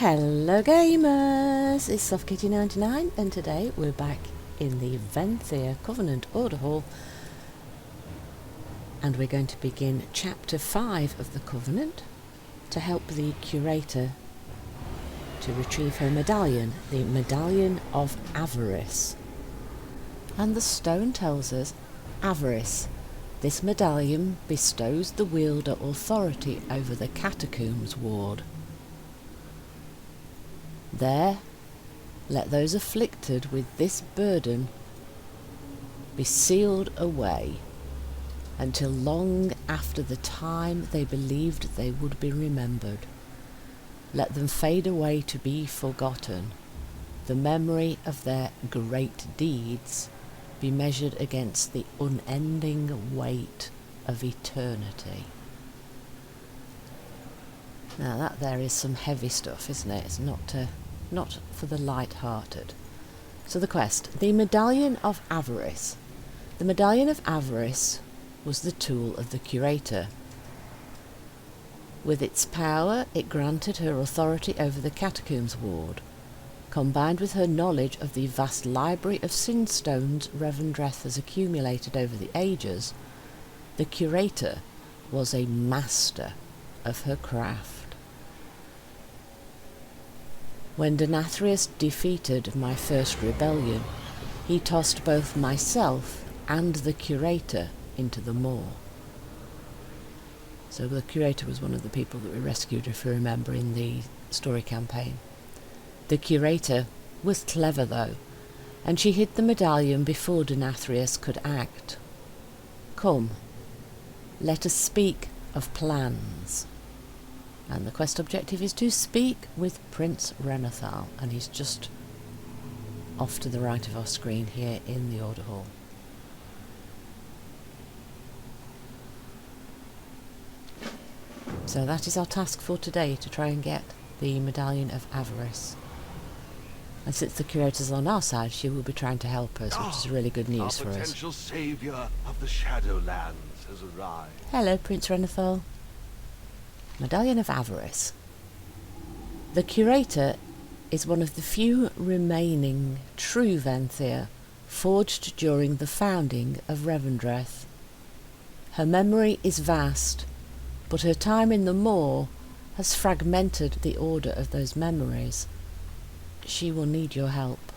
Hello gamers, it's SoftKitty99 and today we're back in the Venthyr Covenant Order Hall and we're going to begin Chapter 5 of the Covenant to help the Curator to retrieve her medallion, the Medallion of Avarice. And the stone tells us, Avarice. This medallion bestows the wielder authority over the Catacombs ward. There, let those afflicted with this burden be sealed away until long after the time they believed they would be remembered. Let them fade away to be forgotten. The memory of their great deeds be measured against the unending weight of eternity. Now that there is some heavy stuff, isn't it? It's not for the light-hearted. So the quest, the Medallion of Avarice. The Medallion of Avarice was the tool of the Curator. With its power, it granted her authority over the Catacombs ward. Combined with her knowledge of the vast library of sin stones Revendreth has accumulated over the ages, the Curator was a master of her craft. When Denathrius defeated my first rebellion, he tossed both myself and the Curator into the maw. So the Curator was one of the people that we rescued, if you remember, in the story campaign. The Curator was clever though, and she hid the medallion before Denathrius could act. Come, let us speak of plans. And the quest objective is to speak with Prince Renathal, and he's just off to the right of our screen here in the Order Hall. So that is our task for today, to try and get the Medallion of Avarice. And since the Curator's on our side, she will be trying to help us, which is really good news for us. Our potential savior of the Shadowlands has arrived. Hello, Prince Renathal. Medallion of Avarice. The Curator is one of the few remaining true Venthyr forged during the founding of Revendreth. Her memory is vast, but her time in the maw has fragmented the order of those memories. She will need your help.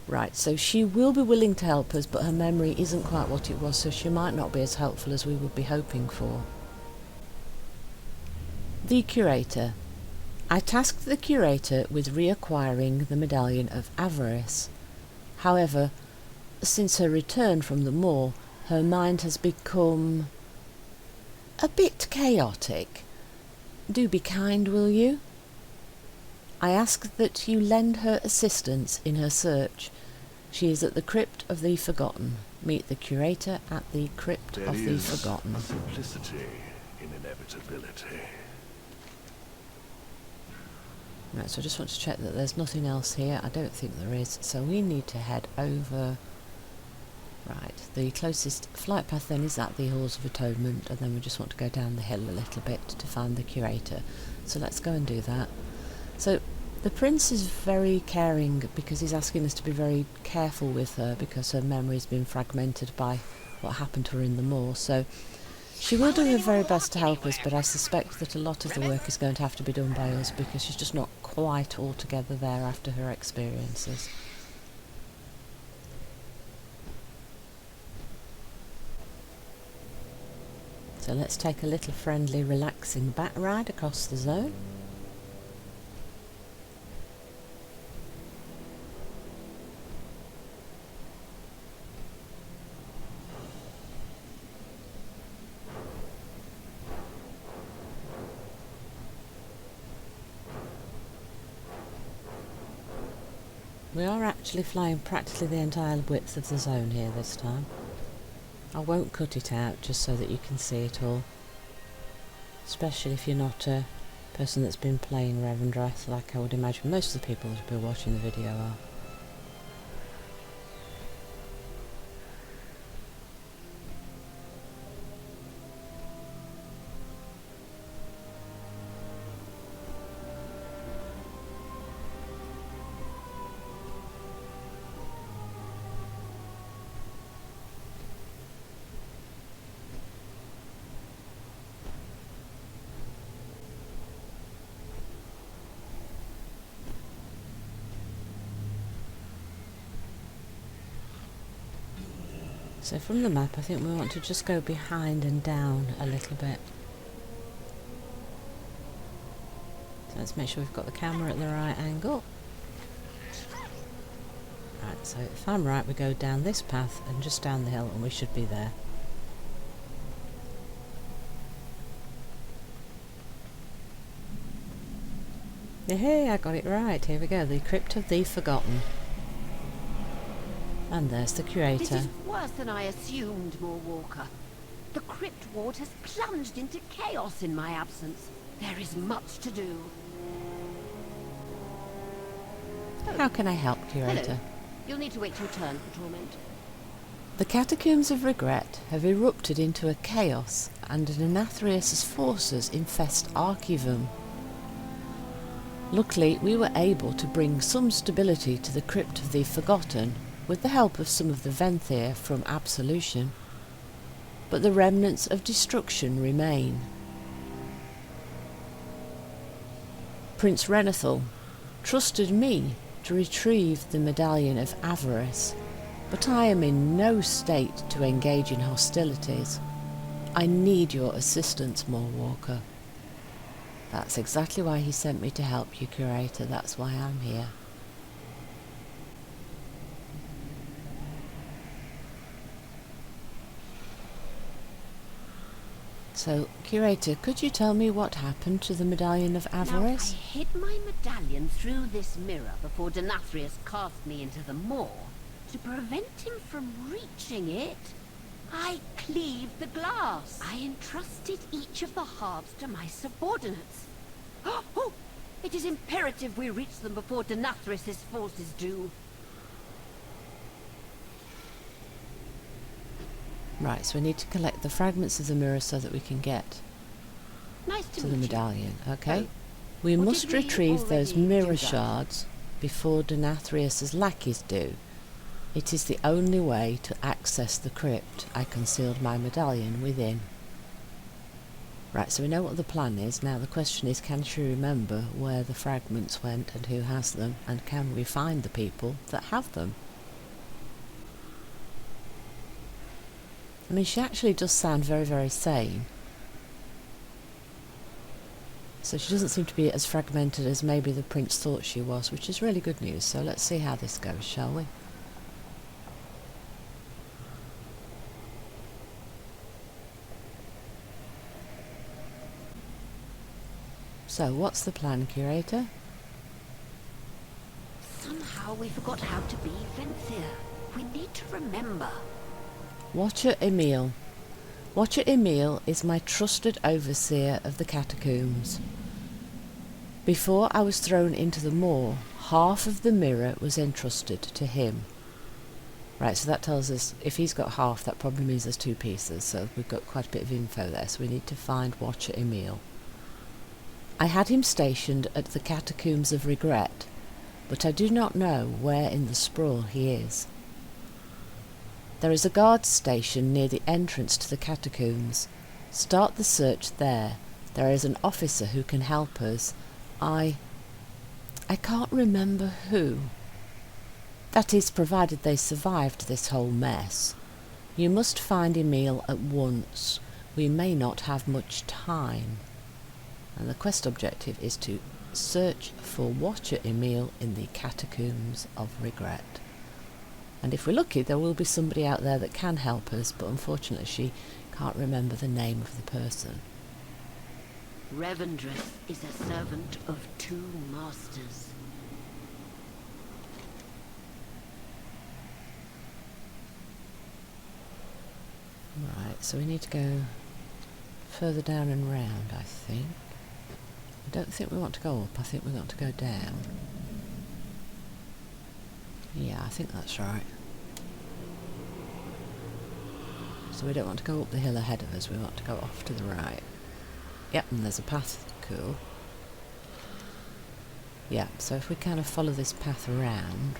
Right, so she will be willing to help us, but her memory isn't quite what it was, so she might not be as helpful as we would be hoping for. The Curator. I tasked the Curator with reacquiring the Medallion of Avarice. However, since her return from the maw, her mind has become a bit chaotic. Do be kind, will you? I ask that you lend her assistance in her search. She is at the Crypt of the Forgotten. Meet the Curator at the Crypt of the Forgotten. There is a simplicity in inevitability. Right, so I just want to check that there's nothing else here. I don't think there is, so we need to head over. Right, the closest flight path then is at the Halls of Atonement, and then we just want to go down the hill a little bit to find the Curator. So let's go and do that. So the Prince is very caring because he's asking us to be very careful with her because her memory's been fragmented by what happened to her in the maw. So she will do her very best to help us, but I suspect that a lot of the work is going to have to be done by us because she's just not quite altogether there after her experiences. So let's take a little friendly, relaxing back ride across the zone. We are actually flying practically the entire width of the zone here this time. I won't cut it out just so that you can see it all. Especially if you're not a person that's been playing Revendreth, like I would imagine most of the people that have been watching the video are. So from the map I think we want to just go behind and down a little bit. So let's make sure we've got the camera at the right angle. Right, so if I'm right we go down this path and just down the hill and we should be there. Hey, I got it right. Here we go. The Crypt of the Forgotten. And there's the Curator. This is worse than I assumed, Moorwalker. The Crypt Ward has plunged into chaos in my absence. There is much to do. How can I help, Curator? Hello. You'll need to wait your turn for torment. The Catacombs of Regret have erupted into a chaos, and Denathrius's forces infest Archivum. Luckily, we were able to bring some stability to the Crypt of the Forgotten with the help of some of the Venthyr from Absolution, but the remnants of destruction remain. Prince Renethal trusted me to retrieve the Medallion of Avarice, but I am in no state to engage in hostilities. I need your assistance, Moorwalker. That's exactly why he sent me to help you, Curator. That's why I'm here. So, Curator, could you tell me what happened to the Medallion of Avarice? Now, I hid my medallion through this mirror before Denathrius cast me into the moor. To prevent him from reaching it, I cleaved the glass. I entrusted each of the halves to my subordinates. Oh, it is imperative we reach them before Denathrius's forces do. Right, so we need to collect the fragments of the mirror so that we can get Nice to to the meet you. medallion. Okay. Oh, We or must did we retrieve those already mirror do that? shards before Denathrius's lackeys do. It is the only way to access the crypt. I concealed my medallion within. Right, so we know what the plan is. Now the question is, can she remember where the fragments went and who has them, and can we find the people that have them? I mean, she actually does sound very, very sane. So she doesn't seem to be as fragmented as maybe the prince thought she was, which is really good news. So let's see how this goes, shall we? So, what's the plan, Curator? Somehow we forgot how to be Venthyr. We need to remember. Watcher Emil. Watcher Emil is my trusted overseer of the catacombs. Before I was thrown into the moor, half of the mirror was entrusted to him. Right, so that tells us if he's got half, that probably means there's two pieces, so we've got quite a bit of info there, so we need to find Watcher Emil. I had him stationed at the Catacombs of Regret, but I do not know where in the sprawl he is. There is a guard station near the entrance to the catacombs. Start the search there. There is an officer who can help us. I can't remember who. That is, provided they survived this whole mess. You must find Emil at once. We may not have much time. And the quest objective is to search for Watcher Emil in the Catacombs of Regret. And if we're lucky, there will be somebody out there that can help us, but unfortunately she can't remember the name of the person. Revendreth is a servant of two masters. Right, so we need to go further down and round, I think. I don't think we want to go up, I think we want to go down. Yeah, I think that's right. So we don't want to go up the hill ahead of us, we want to go off to the right. Yep, and there's a path, cool. Yeah, so if we kind of follow this path around.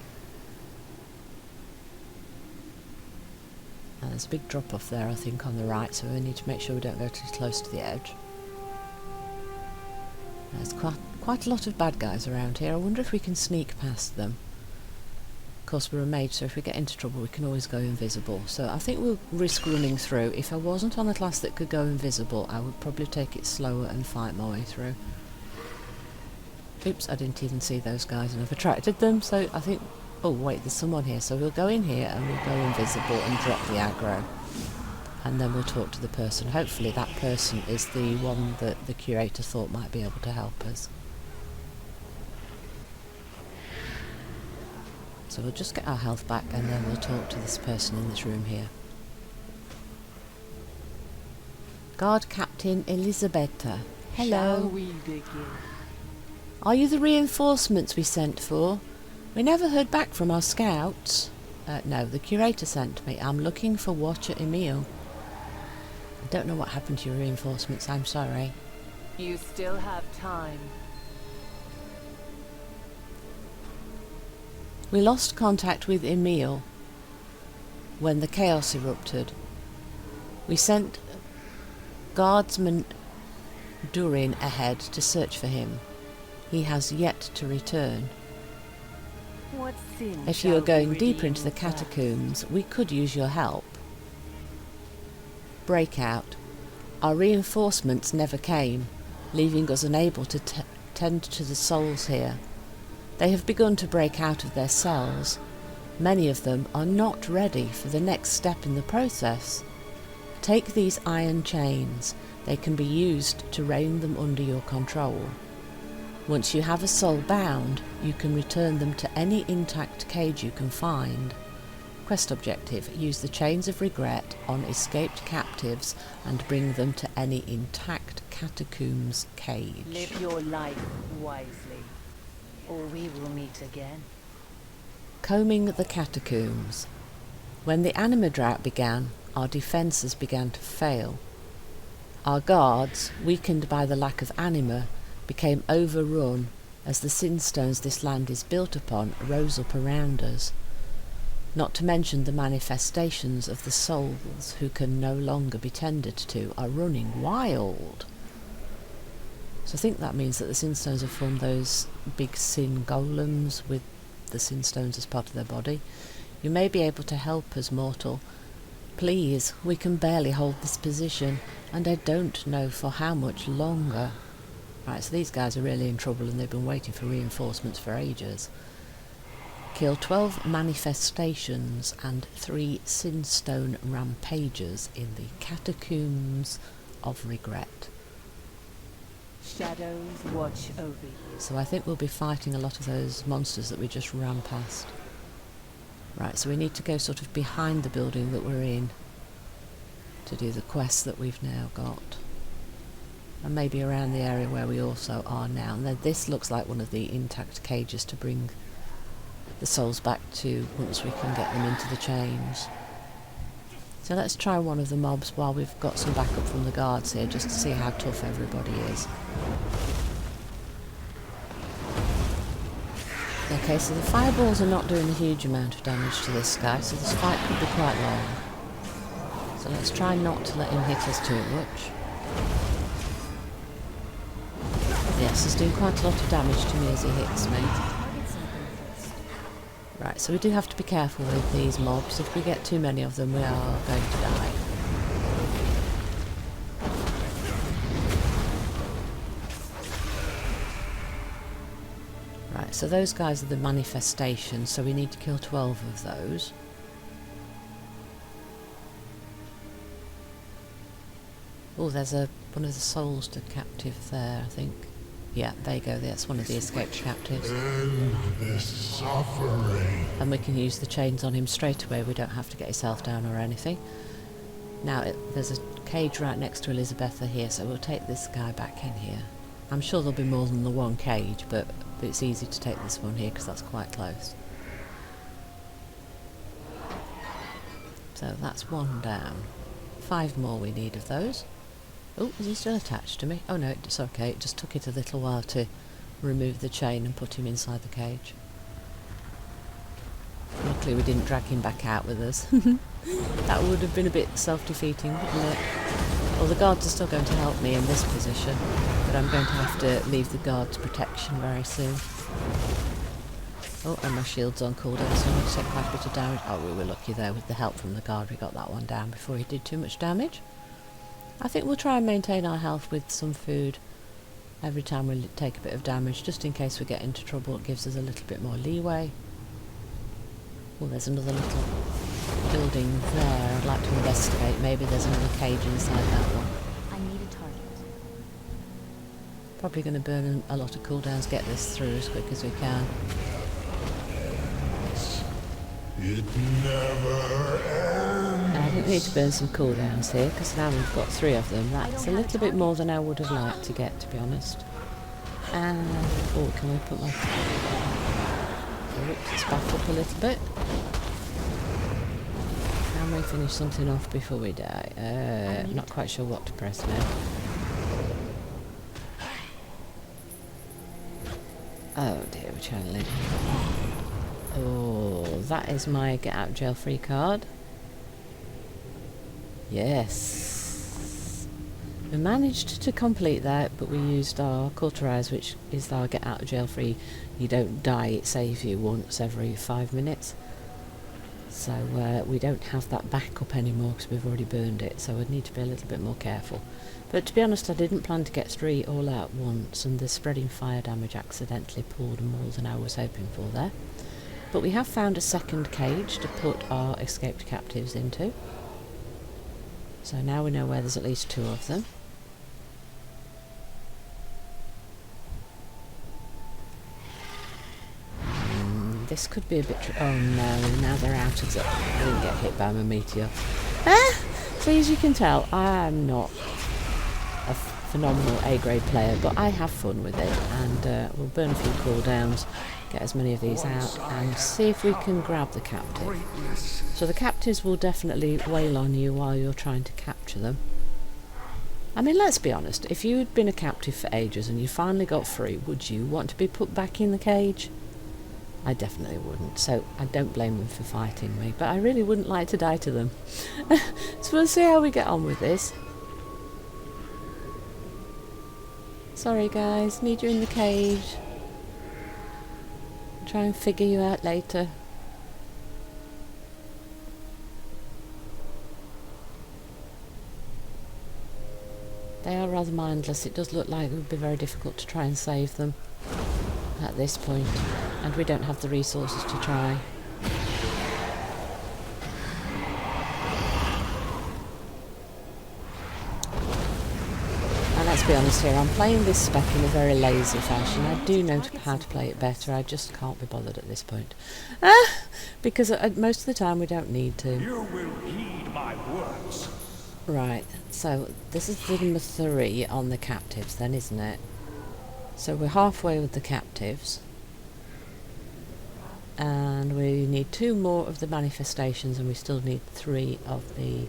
And there's a big drop off there, I think, on the right, so we need to make sure we don't go too close to the edge. There's quite a lot of bad guys around here. I wonder if we can sneak past them. course we're a mage, so if we get into trouble we can always go invisible. So I think we'll risk running through. If I wasn't on a class that could go invisible, I would probably take it slower and fight my way through. Oops, I didn't even see those guys and I've attracted them, so I think... Oh wait, there's someone here, so we'll go in here and we'll go invisible and drop the aggro. And then we'll talk to the person. Hopefully that person is the one that the Curator thought might be able to help us. So we'll just get our health back and then we'll talk to this person in this room here. Guard Captain Elisabetta. Hello. Shall we begin? Are you the reinforcements we sent for? We never heard back from our scouts. No, the Curator sent me. I'm looking for Watcher Emil. I don't know what happened to your reinforcements, I'm sorry. You still have time. We lost contact with Emil when the chaos erupted. We sent Guardsman Durin ahead to search for him. He has yet to return. What sin If you are shall going we deeper into the redeem first? catacombs, we could use your help. Breakout. Our reinforcements never came, leaving us unable to tend to the souls here. They have begun to break out of their cells. Many of them are not ready for the next step in the process. Take these iron chains. They can be used to rein them under your control. Once you have a soul bound, you can return them to any intact cage you can find. Quest objective: use the chains of regret on escaped captives and bring them to any intact catacombs cage. Live your life wisely, or we will meet again. Combing the catacombs. When the anima drought began, our defences began to fail. Our guards, weakened by the lack of anima, became overrun as the sin stones this land is built upon rose up around us. Not to mention the manifestations of the souls who can no longer be tended to are running wild. So I think that means that the sin stones have formed those big sin golems with the sin stones as part of their body. You may be able to help us, mortal. Please, we can barely hold this position, and I don't know for how much longer. Right, so these guys are really in trouble and they've been waiting for reinforcements for ages. Kill 12 manifestations and 3 sinstone rampagers in the catacombs of regret. Shadows watch over you. So I think we'll be fighting a lot of those monsters that we just ran past. Right, so we need to go sort of behind the building that we're in to do the quest that we've now got. And maybe around the area where we also are now. And then this looks like one of the intact cages to bring the souls back to once we can get them into the chains. So let's try one of the mobs while we've got some backup from the guards here, just to see how tough everybody is. Okay, so the fireballs are not doing a huge amount of damage to this guy, so this fight could be quite long. So let's try not to let him hit us too much. Yes, he's doing quite a lot of damage to me as he hits me. Right, so we do have to be careful with these mobs. If we get too many of them, we are going to die. Right, so those guys are the manifestations, so we need to kill 12 of those. Oh, there's one of the souls to captive there, I think. Yeah, there you go, that's one of the escaped captives. End this suffering. And we can use the chains on him straight away, we don't have to get himself down or anything. Now, there's a cage right next to Elisabetta here, so we'll take this guy back in here. I'm sure there'll be more than the one cage, but it's easy to take this one here because that's quite close. So that's one down. 5 more we need of those. Oh, is he still attached to me? Oh no, it's okay. It just took it a little while to remove the chain and put him inside the cage. Luckily we didn't drag him back out with us. That would have been a bit self-defeating, wouldn't it? Well, the guards are still going to help me in this position, but I'm going to have to leave the guards' protection very soon. Oh, and my shield's on cooldown, so I'm going to take quite a bit of damage. Oh, we were lucky there with the help from the guard. We got that one down before he did too much damage. I think we'll try and maintain our health with some food every time we take a bit of damage, just in case we get into trouble. It gives us a little bit more leeway. Oh, there's another little building there I'd like to investigate. Maybe there's another cage inside that one. I need a target. Probably going to burn a lot of cooldowns, get this through as quick as we can. It never ends. I think we need to burn some cooldowns here, because now we've got 3 of them. That's a little bit more than I would have liked to get, to be honest. And, oh, can we put my... Oh, let's back up a little bit. Can we finish something off before we die? Not quite sure what to press now. Oh dear, we're channeling. Oh, that is my get out jail free card. Yes. We managed to complete that, but we used our cauterize, which is our get out of jail free. You don't die, it saves you once every 5 minutes. So we don't have that backup anymore because we've already burned it, so I'd need to be a little bit more careful. But to be honest, I didn't plan to get 3 all out once, and the spreading fire damage accidentally pulled more than I was hoping for there. But we have found a second cage to put our escaped captives into. So now we know where there's at least 2 of them. This could be a bit... oh no, now they're out of the... I didn't get hit by my meteor. Ah! So as you can tell, I am not a phenomenal A-grade player, but I have fun with it, and we'll burn a few cooldowns, get as many of these out, and see if we can grab the captive. So the captives will definitely wail on you while you're trying to capture them. I mean, let's be honest, if you had been a captive for ages and you finally got free, would you want to be put back in the cage? I definitely wouldn't, so I don't blame them for fighting me, but I really wouldn't like to die to them. So we'll see how we get on with this. Sorry guys, need you in the cage. Try and figure you out later. They are rather mindless. It does look like it would be very difficult to try and save them at this point, and we don't have the resources to try. And let's be honest here, I'm playing this spec in a very lazy fashion. I do know how to play it better, I just can't be bothered at this point. Because most of the time we don't need to. You will heed my words. Right, so this is the number 3 on the captives then, isn't it? So we're halfway with the captives. And we need 2 more of the manifestations, and we still need 3 of the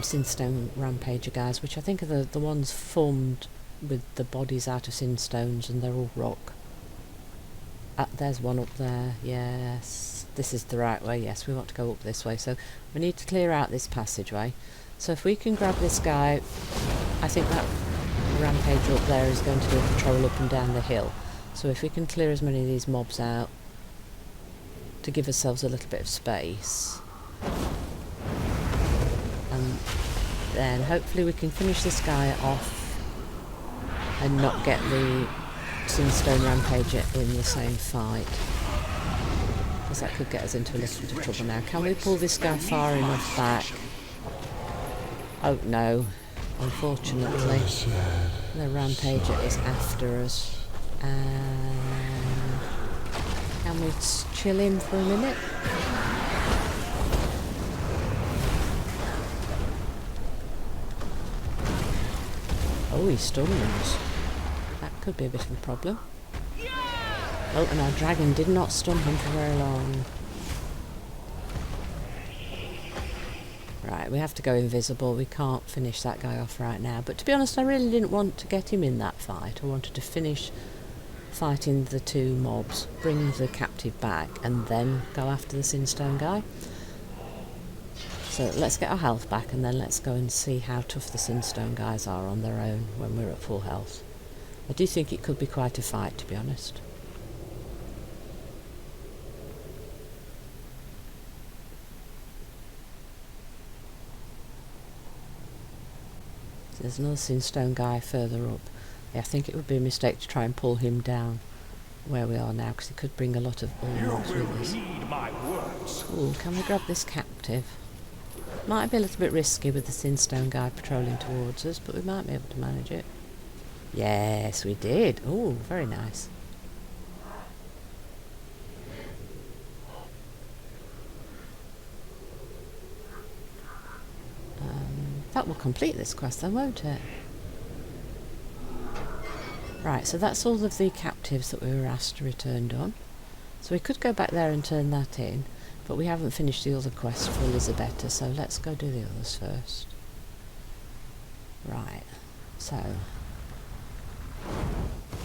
Sinstone Rampager guys, which I think are the ones formed with the bodies out of Sinstones, and they're all rock. There's one up there, yes. This is the right way, yes, we want to go up this way, so we need to clear out this passageway. So if we can grab this guy, I think that Rampager up there is going to do a patrol up and down the hill. So if we can clear as many of these mobs out to give ourselves a little bit of space, and then hopefully we can finish this guy off and not get the Sinstone Rampager in the same fight, because that could get us into a little bit of trouble now. Can we pull this guy far enough back? Oh no, unfortunately the Rampager is after us. Can we chill him for a minute? Oh, he stuns. That could be a bit of a problem. Oh, and our dragon did not stun him for very long. Right, we have to go invisible. We can't finish that guy off right now. But to be honest, I really didn't want to get him in that fight. I wanted to finish fighting the 2 mobs, bring the captive back, and then go after the Sinstone guy. So let's get our health back, and then let's go and see how tough the Sinstone guys are on their own when we're at full health. I do think it could be quite a fight, to be honest. There's another Sinstone guy further up. Yeah, I think it would be a mistake to try and pull him down where we are now, because he could bring a lot of ornaments with us. Ooh, can we grab this captive? Might be a little bit risky with the Sinstone guy patrolling towards us, but we might be able to manage it. Yes, we did. Ooh, very nice. That will complete this quest then, won't it? Right, so that's all of the captives that we were asked to return on. So we could go back there and turn that in, but we haven't finished the other quest for Elizabetta, so let's go do the others first. Right, so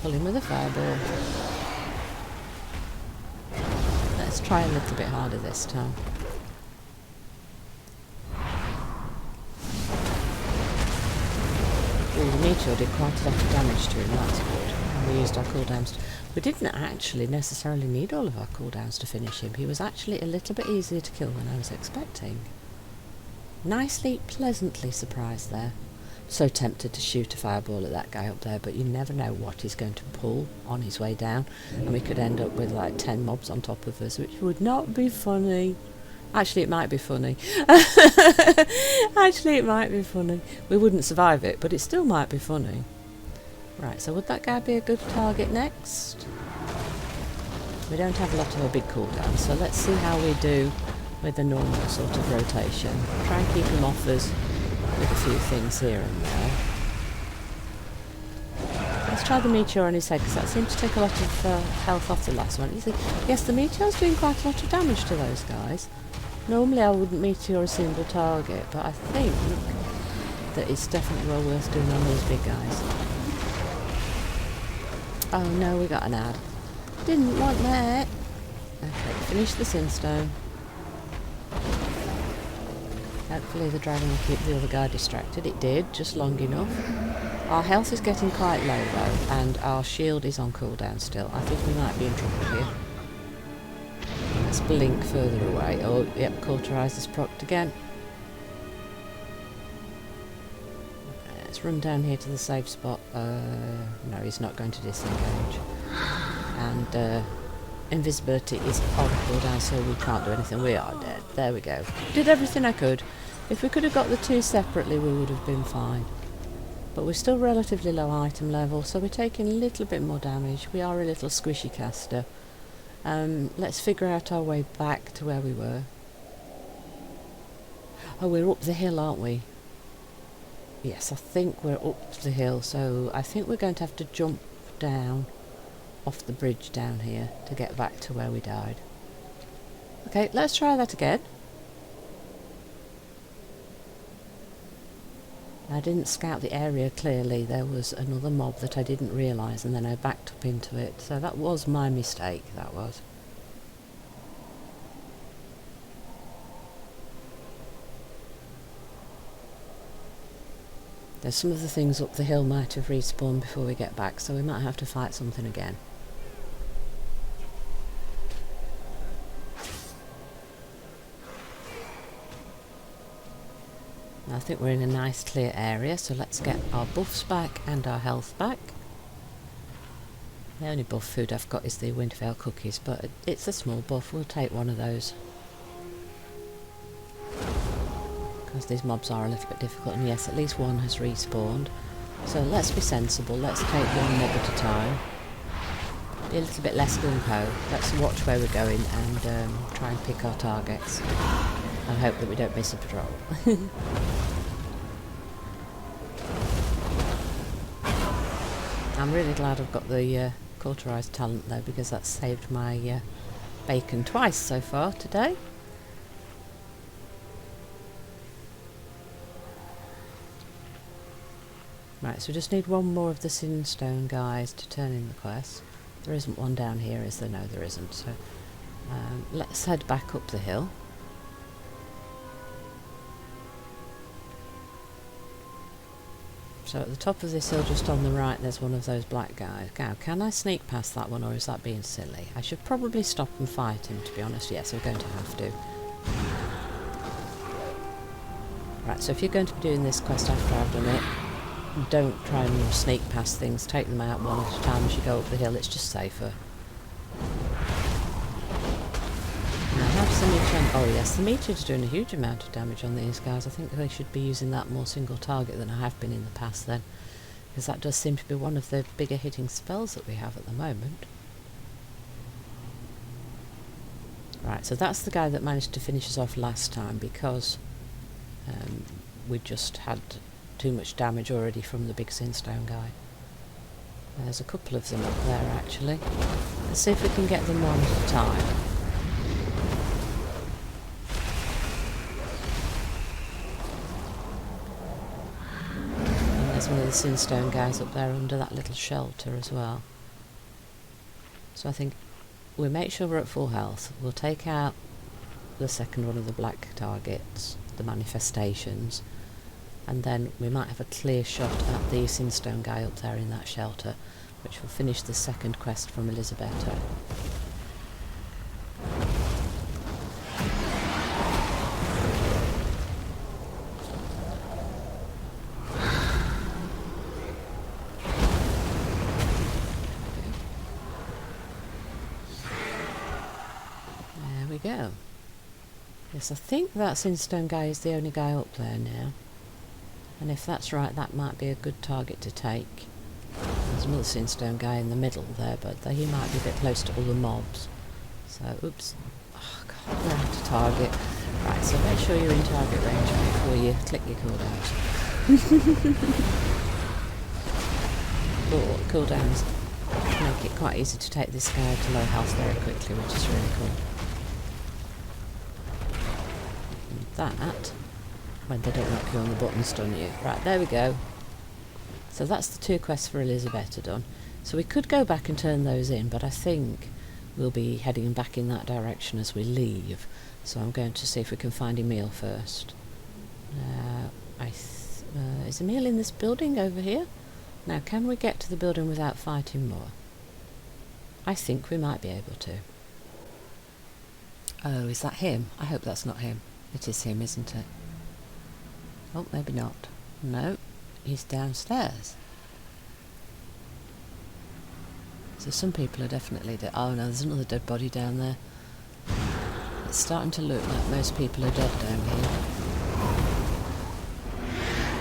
pull him with a fireball. Let's try a little bit harder this time. Ooh, the meteor did quite a lot of damage to him, that's good. And we used our cooldowns. We didn't actually necessarily need all of our cooldowns to finish him. He was actually a little bit easier to kill than I was expecting. Nicely, pleasantly surprised there. So tempted to shoot a fireball at that guy up there, but you never know what he's going to pull on his way down. And we could end up with like 10 mobs on top of us, which would not be funny. Actually, it might be funny. Actually, it might be funny. We wouldn't survive it, but it still might be funny. Right, so would that guy be a good target next? We don't have a lot of a big cooldown, so let's see how we do with a normal sort of rotation. Try and keep him off us with a few things here and there. Let's try the meteor on his head, because that seemed to take a lot of health off the last one. You see, yes, the meteor's doing quite a lot of damage to those guys. Normally I wouldn't meteor a single target, but I think that it's definitely well worth doing on these big guys. Oh no, we got an ad. Didn't want that. Okay, finish the Sinstone. Hopefully the dragon will keep the other guy distracted. It did, just long enough. Our health is getting quite low though, and our shield is on cooldown still. I think we might be in trouble here. Let's blink further away. Oh, yep, Cauterize is procced again. Let's run down here to the safe spot. No, he's not going to disengage. And invisibility is on cooldown, so we can't do anything. We are dead. There we go. Did everything I could. If we could have got the two separately, we would have been fine. But we're still relatively low item level, so we're taking a little bit more damage. We are a little squishy caster. Let's figure out our way back to where we were. Oh, we're up the hill, aren't we? Yes, I think we're up the hill, so I think we're going to have to jump down off the bridge down here to get back to where we died. Okay, let's try that again. I didn't scout the area clearly. There was another mob that I didn't realise, and then I backed up into it. So that was my mistake, that was. There's some of the things up the hill might have respawned before we get back, so we might have to fight something again. I think we're in a nice clear area, so let's get our buffs back and our health back. The only buff food I've got is the Wintervale cookies, but it's a small buff. We'll take one of those. Because these mobs are a little bit difficult, and yes, at least one has respawned. So let's be sensible, let's take one mob at a time. Be a little bit less gung-ho. Let's watch where we're going and try and pick our targets. And hope that we don't miss a patrol. I'm really glad I've got the Cauterized talent though, because that's saved my bacon twice so far today. Right, so we just need one more of the Sinstone guys to turn in the quest. There isn't one down here, is there? No, there isn't. So let's head back up the hill. So at the top of this hill just on the right there's one of those black guys. Now, can I sneak past that one, or is that being silly? I should probably stop and fight him, to be honest. Yes, we're going to have to. Right, so if you're going to be doing this quest after I've done it, don't try and sneak past things. Take them out one at a time as you go up the hill. It's just safer. Now, how does the meter... Oh yes, the meter is doing a huge amount of damage on these guys. I think they should be using that more single target than I have been in the past then. Because that does seem to be one of the bigger hitting spells that we have at the moment. Right, so that's the guy that managed to finish us off last time, because we just had too much damage already from the big Sinstone guy. There's a couple of them up there actually. Let's see if we can get them one at a time. And there's one of the Sinstone guys up there under that little shelter as well. So I think we'll make sure we're at full health. We'll take out the second one of the black targets, the manifestations, and then we might have a clear shot at the Sinstone guy up there in that shelter, which will finish the second quest from Elisabetta. There we go. Yes, I think that Sinstone guy is the only guy up there now. And if that's right, that might be a good target to take. There's another Sinstone guy in the middle there, but he might be a bit close to all the mobs. So, oops. Oh, God, we're out of target. Right, so make sure you're in target range before you click your cooldowns. But cooldowns make it quite easy to take this guy to low health very quickly, which is really cool. That, when they don't knock you on the butt and stun you. Right, there we go. So that's the 2 quests for Elisabetta done. So we could go back and turn those in, but I think we'll be heading back in that direction as we leave. So I'm going to see if we can find Emil first. Is Emil in this building over here? Now, can we get to the building without fighting more? I think we might be able to. Oh, is that him? I hope that's not him. It is him, isn't it? Oh, maybe not. No, he's downstairs. So some people are definitely dead. Oh no, there's another dead body down there. It's starting to look like most people are dead down here.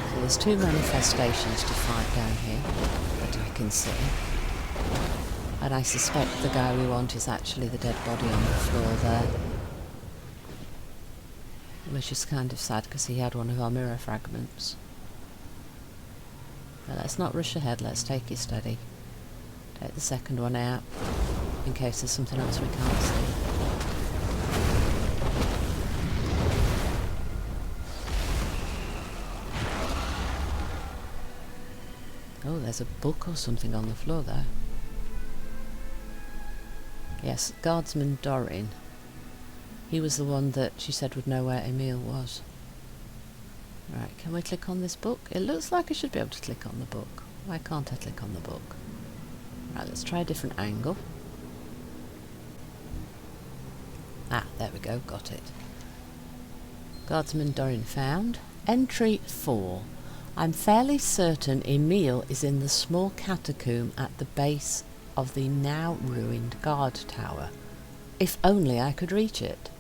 So there's 2 manifestations to fight down here that I can see. And I suspect the guy we want is actually the dead body on the floor there. Which is kind of sad because he had one of our mirror fragments. Now let's not rush ahead, let's take it steady. Take the second one out in case there's something else we can't see. Oh, there's a book or something on the floor there. Yes, Guardsman Dorin. He was the one that she said would know where Emil was. Right, can we click on this book? It looks like I should be able to click on the book. Why can't I click on the book? Right, let's try a different angle. Ah, there we go, got it. Guardsman Dorin found. Entry 4. I'm fairly certain Emil is in the small catacomb at the base of the now ruined guard tower. If only I could reach it.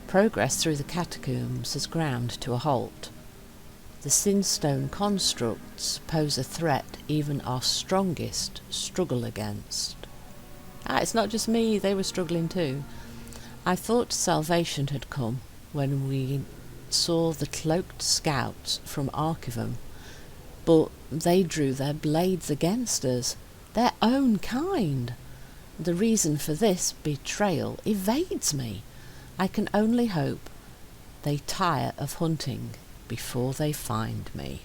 Progress through the catacombs has ground to a halt. The Sinstone constructs pose a threat even our strongest struggle against. Ah, it's not just me, they were struggling too. I thought salvation had come when we saw the cloaked scouts from Archivum, but they drew their blades against us, their own kind. The reason for this betrayal evades me. I can only hope they tire of hunting before they find me.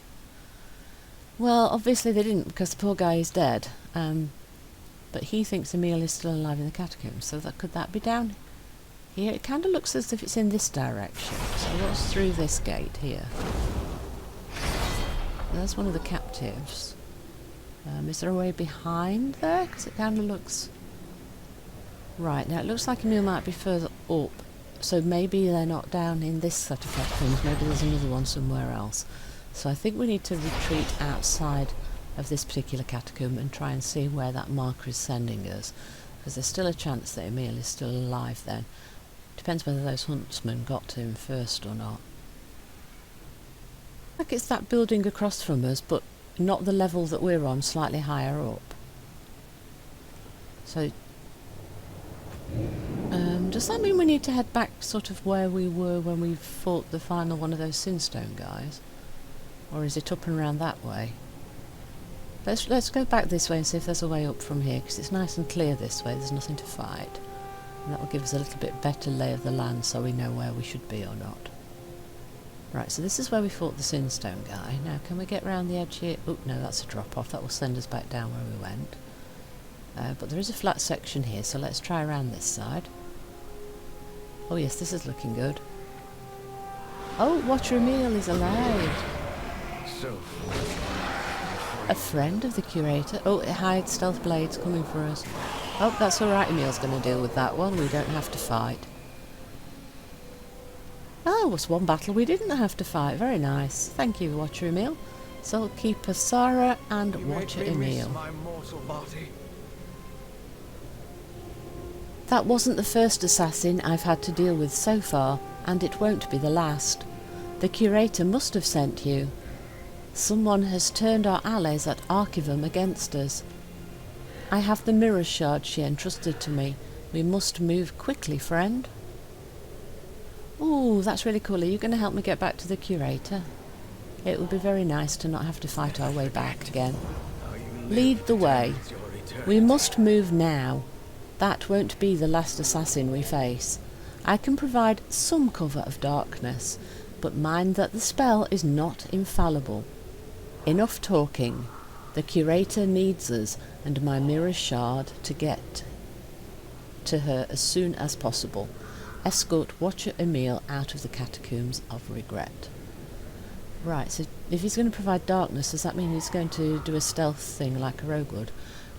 Well, obviously they didn't, because the poor guy is dead. But he thinks Emil is still alive in the catacombs, so could that be down here? It kind of looks as if it's in this direction. So what's through this gate here? There's one of the captives. Is there a way behind there? Because it kind of looks... Right, now it looks like Emil might be further up. So maybe they're not down in this set of catacombs. Maybe there's another one somewhere else. So I think we need to retreat outside of this particular catacomb and try and see where that marker is sending us. Because there's still a chance that Emil is still alive then. Depends whether those huntsmen got to him first or not. Like it's that building across from us, but not the level that we're on, slightly higher up. So, does that mean we need to head back sort of where we were when we fought the final one of those Sinstone guys? Or is it up and around that way? Let's go back this way and see if there's a way up from here, because it's nice and clear this way, there's nothing to fight. And that will give us a little bit better lay of the land so we know where we should be or not. Right, so this is where we fought the Sinstone guy. Now, can we get round the edge here? Oh, no, that's a drop-off. That will send us back down where we went. But there is a flat section here, so let's try around this side. Oh, yes, this is looking good. Oh, Watcher Emil is alive. So, A friend of the Curator. Oh, it hides stealth blades coming for us. Oh, that's alright, Emil's going to deal with that one. We don't have to fight. Oh, was one battle we didn't have to fight. Very nice. Thank you, Watcher Emil. Soul Keeper Sarah and Watcher Emil. my mortal body. That wasn't the first assassin I've had to deal with so far, and it won't be the last. The Curator must have sent you. Someone has turned our allies at Archivum against us. I have the mirror shard she entrusted to me. We must move quickly, friend. Ooh, that's really cool. Are you going to help me get back to the Curator? It would be very nice to not have to fight our way back again. Lead the way. We must move now. That won't be the last assassin we face. I can provide some cover of darkness, but mind that the spell is not infallible. Enough talking. The Curator needs us and my mirror shard to get to her as soon as possible. Escort Watcher Emil out of the Catacombs of Regret. Right, so if he's going to provide darkness, does that mean he's going to do a stealth thing like a rogue would?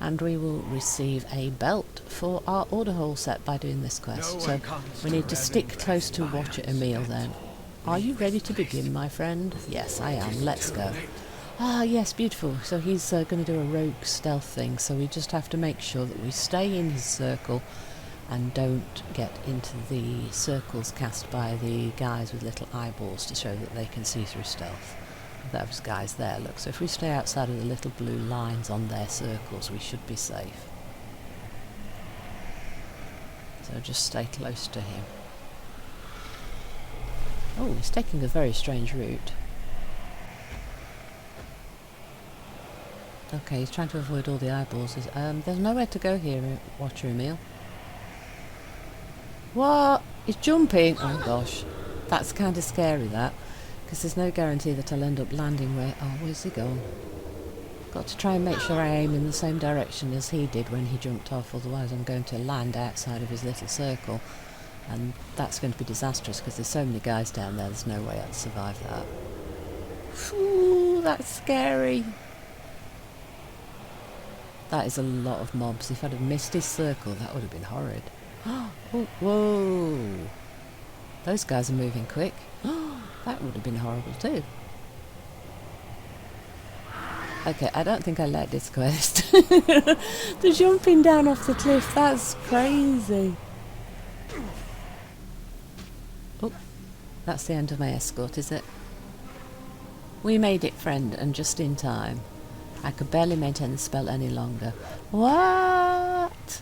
And we will receive a belt for our order hole set by doing this quest. So we need to stick close to Watcher Emil then. Are you ready to begin, my friend? Yes, I am. Let's go. Ah, yes, beautiful. So he's going to do a rogue stealth thing, so we just have to make sure that we stay in his circle and don't get into the circles cast by the guys with little eyeballs to show that they can see through stealth. Those guys there, look, so if we stay outside of the little blue lines on their circles, we should be safe. So just stay close to him. Oh, he's taking a very strange route. Okay, he's trying to avoid all the eyeballs. There's nowhere to go here, Watcher Emil. What? He's jumping! Oh gosh, that's kind of scary, that. Because there's no guarantee that I'll end up landing where... Oh, where's he gone? Got to try and make sure I aim in the same direction as he did when he jumped off, otherwise I'm going to land outside of his little circle. And that's going to be disastrous because there's so many guys down there, there's no way I'd survive that. Ooh, that's scary. That is a lot of mobs. If I'd have missed his circle, that would have been horrid. Oh, whoa! Those guys are moving quick. That would have been horrible too. Okay, I don't think I like this quest. The jumping down off the cliff, that's crazy. Oh, that's the end of my escort, is it? We made it, friend, and just in time. I could barely maintain the spell any longer. What?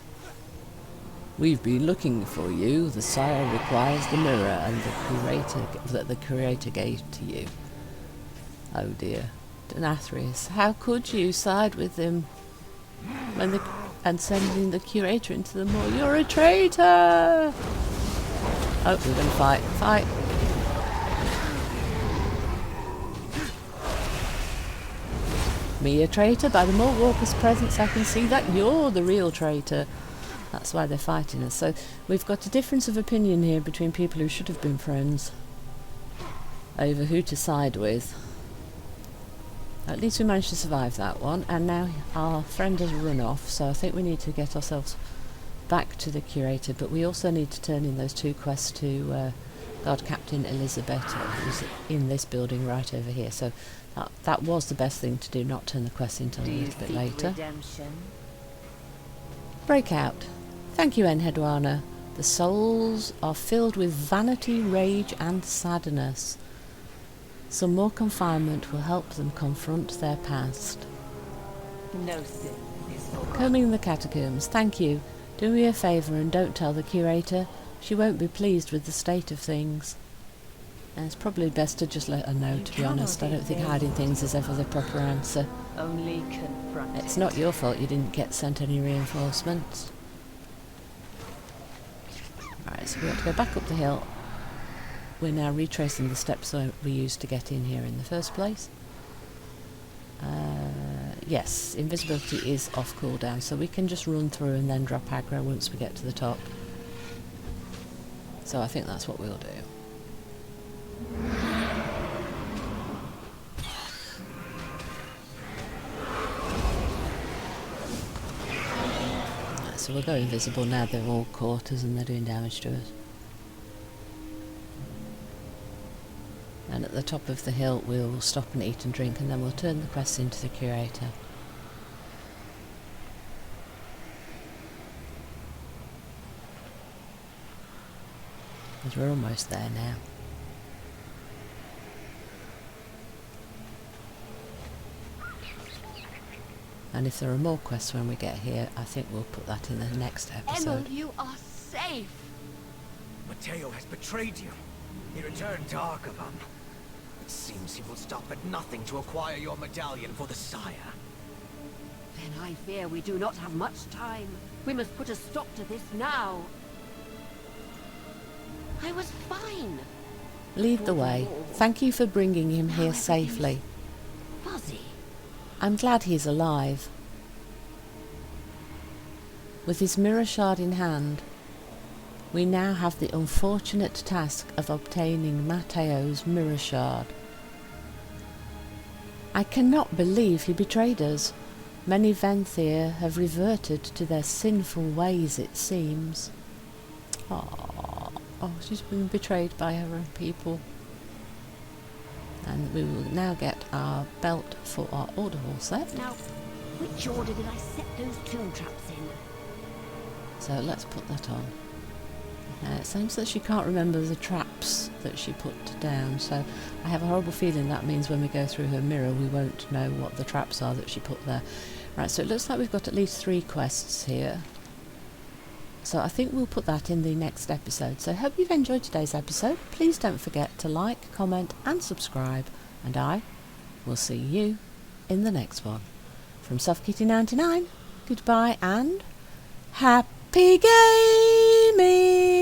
We've been looking for you. The sire requires the mirror and the Curator gave to you. Oh dear. Denathrius, how could you side with him and sending the Curator into the moor? You're a traitor! Oh, we're gonna fight. Fight! Me a traitor? By the Mort Walker's presence I can see that you're the real traitor. That's why they're fighting us. So we've got a difference of opinion here between people who should have been friends over who to side with. At least we managed to survive that one, and now our friend has run off, so I think we need to get ourselves back to the Curator, but we also need to turn in those 2 quests to Guard Captain Elizabeth, who's in this building right over here. So that was the best thing to do, not turn the quest until a little bit later. Redemption? Breakout. Thank you, Enheduana. The souls are filled with vanity, rage and sadness. Some more confinement will help them confront their past. No sin is forgotten. Combing the catacombs. Thank you. Do me a favour and don't tell the Curator. She won't be pleased with the state of things. And it's probably best to just let her know, to be honest. I don't think hiding things is ever the proper answer. Only confront It's it. not your fault you didn't get sent any reinforcements. Right, so we have to go back up the hill. We're now retracing the steps we used to get in here in the first place. Yes, invisibility is off cooldown, so we can just run through and then drop aggro once we get to the top. So I think that's what we'll do. Right, so we'll go invisible now they've all caught us and they're doing damage to us. And at the top of the hill we'll stop and eat and drink, and then we'll turn the quests into the Curator. Because we're almost there now. And if there are more quests when we get here, I think we'll put that in the next episode. Emil, you are safe. Matteo has betrayed you. He returned to Arkham. It seems he will stop at nothing to acquire your medallion for the Sire. Then I fear we do not have much time. We must put a stop to this now. I was fine. Lead the way. Thank you for bringing him here safely. Fuzzy. I'm glad he's alive. With his mirror shard in hand, we now have the unfortunate task of obtaining Matteo's mirror shard. I cannot believe he betrayed us. Many Venthyr have reverted to their sinful ways, it seems. Oh, she's been betrayed by her own people. And we will now get our belt for our order hall set. Now, which order did I set those tomb traps in? So let's put that on. It seems that she can't remember the traps that she put down, so I have a horrible feeling that means when we go through her mirror we won't know what the traps are that she put there. Right, so it looks like we've got at least 3 quests here. So I think we'll put that in the next episode. So I hope you've enjoyed today's episode. Please don't forget to like, comment and subscribe, and I will see you in the next one. From SoftKitty99, goodbye and happy gaming!